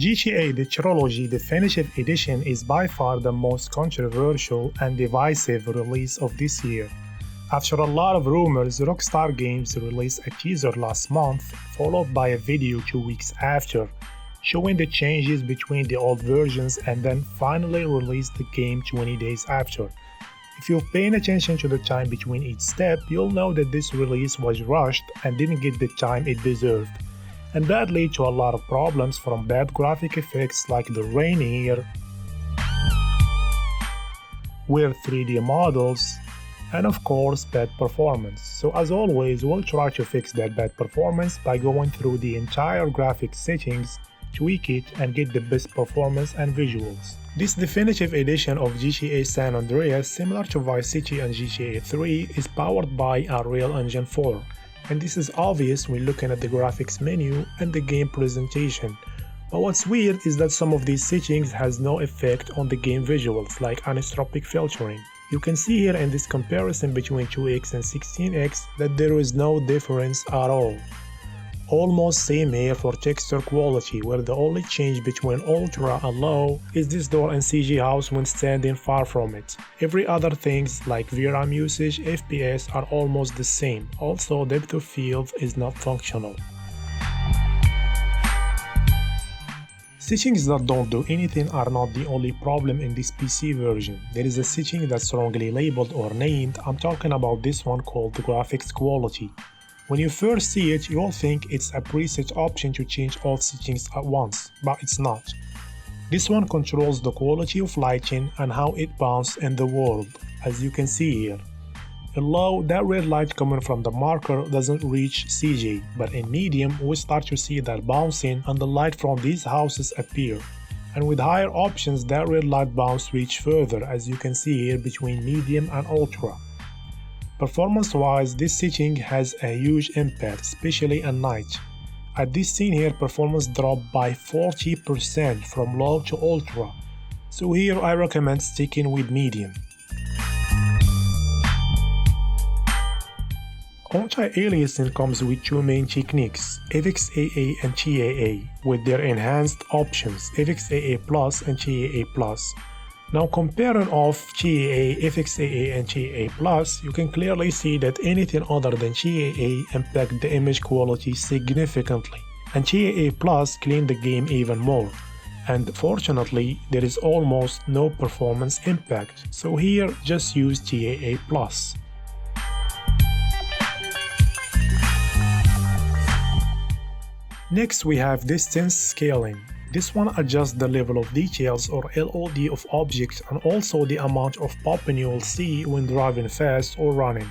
GTA The Trilogy Definitive Edition is by far the most controversial and divisive release of this year. After a lot of rumors, Rockstar Games released a teaser last month, followed by a video 2 weeks after, showing the changes between the old versions, and then finally released the game 20 days after. If you've paid attention to the time between each step, you'll know that this release was rushed and didn't get the time it deserved. And that led to a lot of problems, from bad graphic effects like the rain here, weird 3D models, and of course bad performance. So as always, we'll try to fix that bad performance by going through the entire graphics settings, tweak it, and get the best performance and visuals. This definitive edition of GTA San Andreas, similar to Vice City and GTA 3, is powered by Unreal Engine 4. And this is obvious when looking at the graphics menu and the game presentation. But what's weird is that some of these settings has no effect on the game visuals, like Anisotropic Filtering. You can see here in this comparison between 2x and 16x that there is no difference at all. Almost same here for texture quality, where the only change between ultra and low is this door and CG house when standing far from it. Every other things like VRAM usage, FPS are almost the same. Also, depth of field is not functional. Settings that don't do anything are not the only problem in this PC version. There is a setting that's wrongly labeled or named. I'm talking about this one called the graphics quality. When you first see it, you'll think it's a preset option to change all settings at once, but it's not. This one controls the quality of lighting and how it bounces in the world, as you can see here. In low, that red light coming from the marker doesn't reach CG, but in medium we start to see that bouncing and the light from these houses appear. And with higher options, that red light bounce reach further, as you can see here between medium and ultra. Performance-wise, this setting has a huge impact, especially at night. At this scene here, performance dropped by 40% from low to ultra, so here I recommend sticking with medium. Anti-aliasing comes with two main techniques, FXAA and TAA, with their enhanced options, FXAA Plus and TAA Plus. Now comparing off TAA, FXAA and TAA Plus, you can clearly see that anything other than TAA impact the image quality significantly, and TAA Plus clean the game even more. And fortunately, there is almost no performance impact, so here just use TAA Plus. Next we have distance scaling. This one adjusts the level of details or LOD of objects and also the amount of popping you will see when driving fast or running.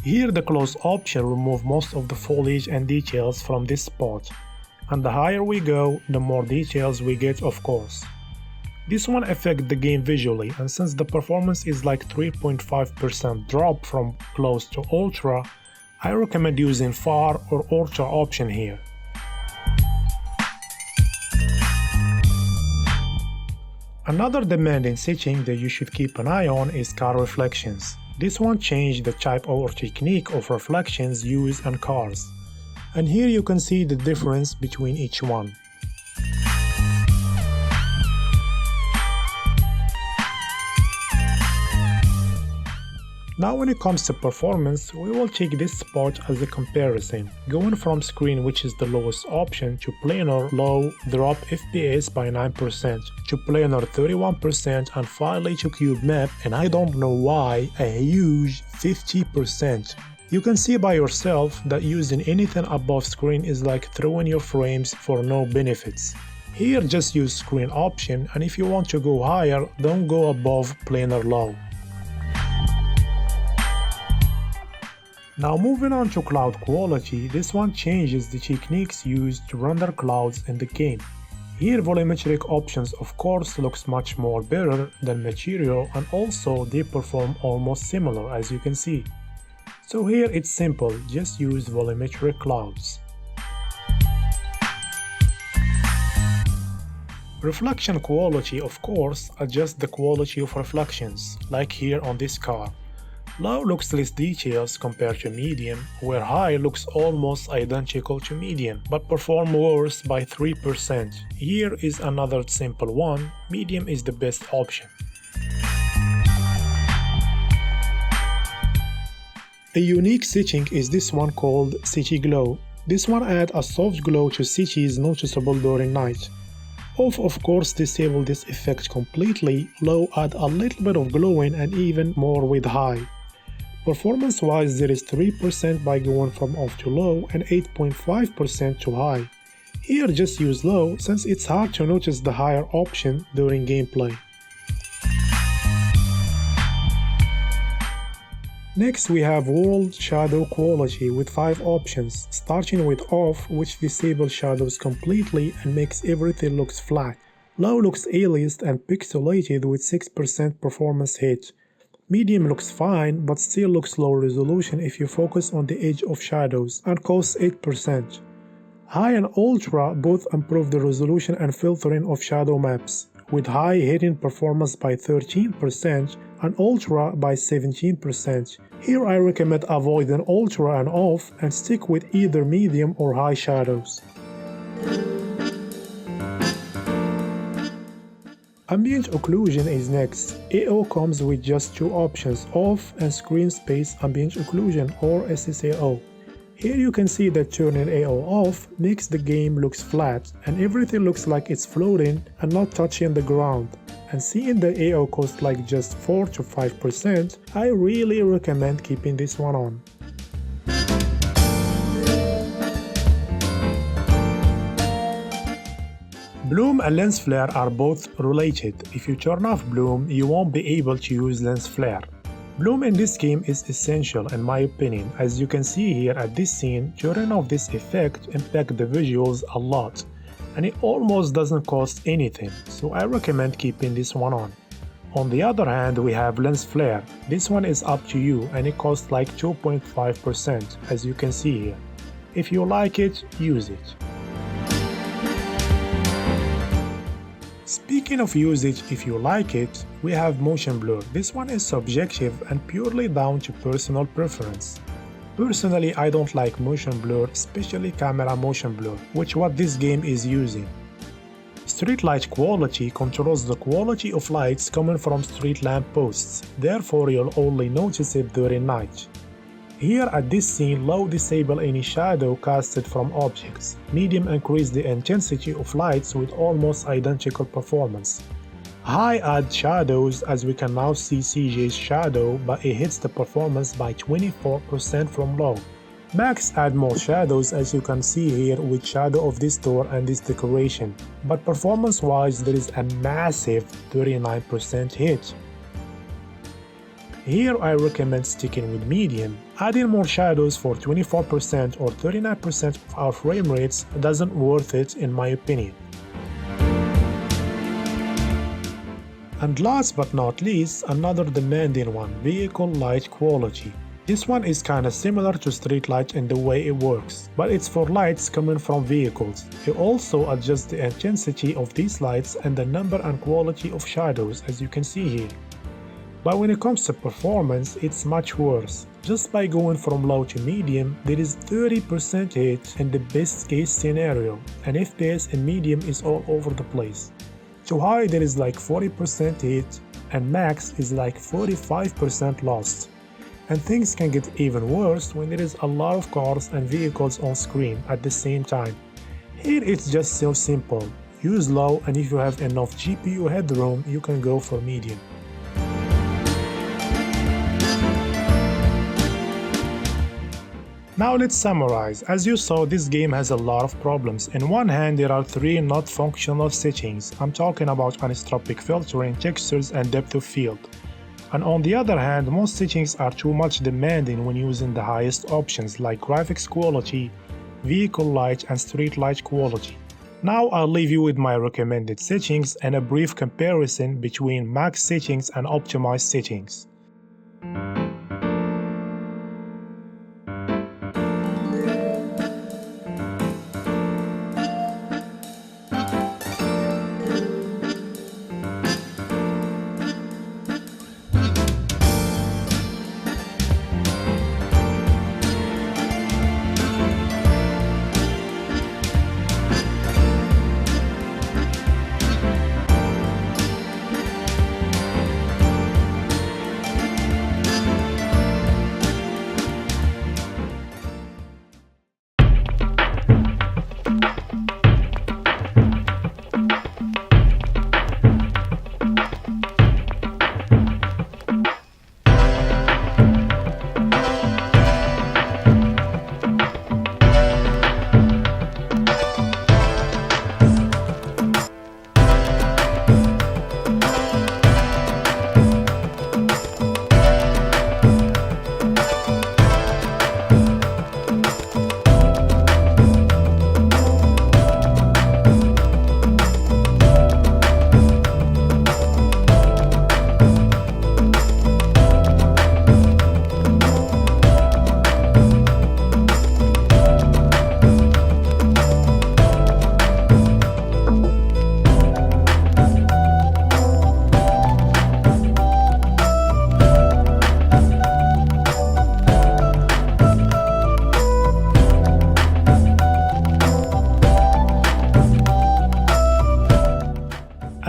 Here the close option removes most of the foliage and details from this spot, and the higher we go, the more details we get, of course. This one affects the game visually, and since the performance is like 3.5% drop from close to ultra, I recommend using far or ultra option here. Another demanding setting that you should keep an eye on is car reflections. This one changed the type or technique of reflections used on cars, and here you can see the difference between each one. Now when it comes to performance, we will take this spot as a comparison. Going from screen, which is the lowest option, to planar low, drop FPS by 9%, to planar 31%, and finally to cube map, and I don't know why, a huge 50%. You can see by yourself that using anything above screen is like throwing your frames for no benefits. Here just use screen option, and if you want to go higher, don't go above planar low. Now moving on to cloud quality, this one changes the techniques used to render clouds in the game. Here volumetric options of course looks much more better than material, and also they perform almost similar, as you can see. So here it's simple, just use volumetric clouds. Reflection quality of course adjusts the quality of reflections, like here on this car. Low looks less details compared to medium, where high looks almost identical to medium, but perform worse by 3%. Here is another simple one, medium is the best option. A unique setting is this one called City Glow. This one adds a soft glow to cities noticeable during night. Off of course disable this effect completely, low add a little bit of glowing and even more with high. Performance wise there is 3% by going from off to low and 8.5% to high. Here just use low since it's hard to notice the higher option during gameplay. Next we have World Shadow Quality with 5 options, starting with Off, which disables shadows completely and makes everything looks flat. Low looks aliased and pixelated with 6% performance hit. Medium looks fine but still looks low resolution if you focus on the edge of shadows and costs 8%. High and Ultra both improve the resolution and filtering of shadow maps, with high hitting performance by 13% and Ultra by 17%. Here I recommend avoiding Ultra and Off and stick with either medium or high shadows. Ambient Occlusion is next. AO comes with just 2 options, Off and Screen Space Ambient Occlusion or SSAO. Here you can see that turning AO off makes the game looks flat and everything looks like it's floating and not touching the ground. And seeing the AO costs like just 4 to 5%, I really recommend keeping this one on. Bloom and lens flare are both related. If you turn off bloom, you won't be able to use lens flare. Bloom in this game is essential in my opinion. As you can see here at this scene, turning off this effect impacts the visuals a lot, and it almost doesn't cost anything, so I recommend keeping this one on. On the other hand, we have lens flare. This one is up to you and it costs like 2.5%, as you can see here. If you like it, use it. Speaking of usage, if you like it, we have motion blur. This one is subjective and purely down to personal preference. Personally, I don't like motion blur, especially camera motion blur, which what this game is using. StreetLight Quality controls the quality of lights coming from street lamp posts, therefore you'll only notice it during night. Here at this scene, low disable any shadow casted from objects, medium increase the intensity of lights with almost identical performance. High add shadows, as we can now see CJ's shadow, but it hits the performance by 24% from low. Max add more shadows, as you can see here with shadow of this door and this decoration, but performance wise there is a massive 39% hit. Here I recommend sticking with medium. Adding more shadows for 24% or 39% of our frame rates doesn't worth it in my opinion. And last but not least, another demanding one, vehicle light quality. This one is kinda similar to StreetLight in the way it works, but it's for lights coming from vehicles. It also adjusts the intensity of these lights and the number and quality of shadows, as you can see here. But when it comes to performance, it's much worse. Just by going from low to medium, there is 30% hit in the best case scenario, and FPS in medium is all over the place. To high there is like 40% hit, and max is like 45% lost. And things can get even worse when there is a lot of cars and vehicles on screen at the same time. Here it's just so simple. Use low, and if you have enough GPU headroom, you can go for medium. Now let's summarize. As you saw, this game has a lot of problems. In one hand, there are 3 not functional settings. I'm talking about anisotropic filtering, textures, and depth of field. And on the other hand, most settings are too much demanding when using the highest options like graphics quality, vehicle light, and street light quality. Now I'll leave you with my recommended settings and a brief comparison between max settings and optimized settings.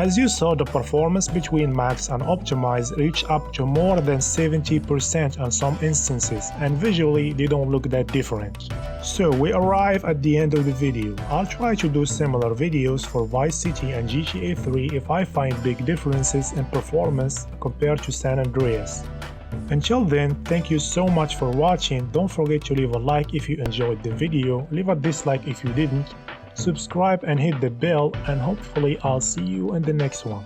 As you saw, the performance between max and optimize reach up to more than 70% on some instances, and visually they don't look that different. So we arrive at the end of the video. I'll try to do similar videos for Vice City and GTA 3 if I find big differences in performance compared to San Andreas. Until then, thank you so much for watching. Don't forget to leave a like if you enjoyed the video, leave a dislike if you didn't, subscribe and hit the bell, and hopefully I'll see you in the next one.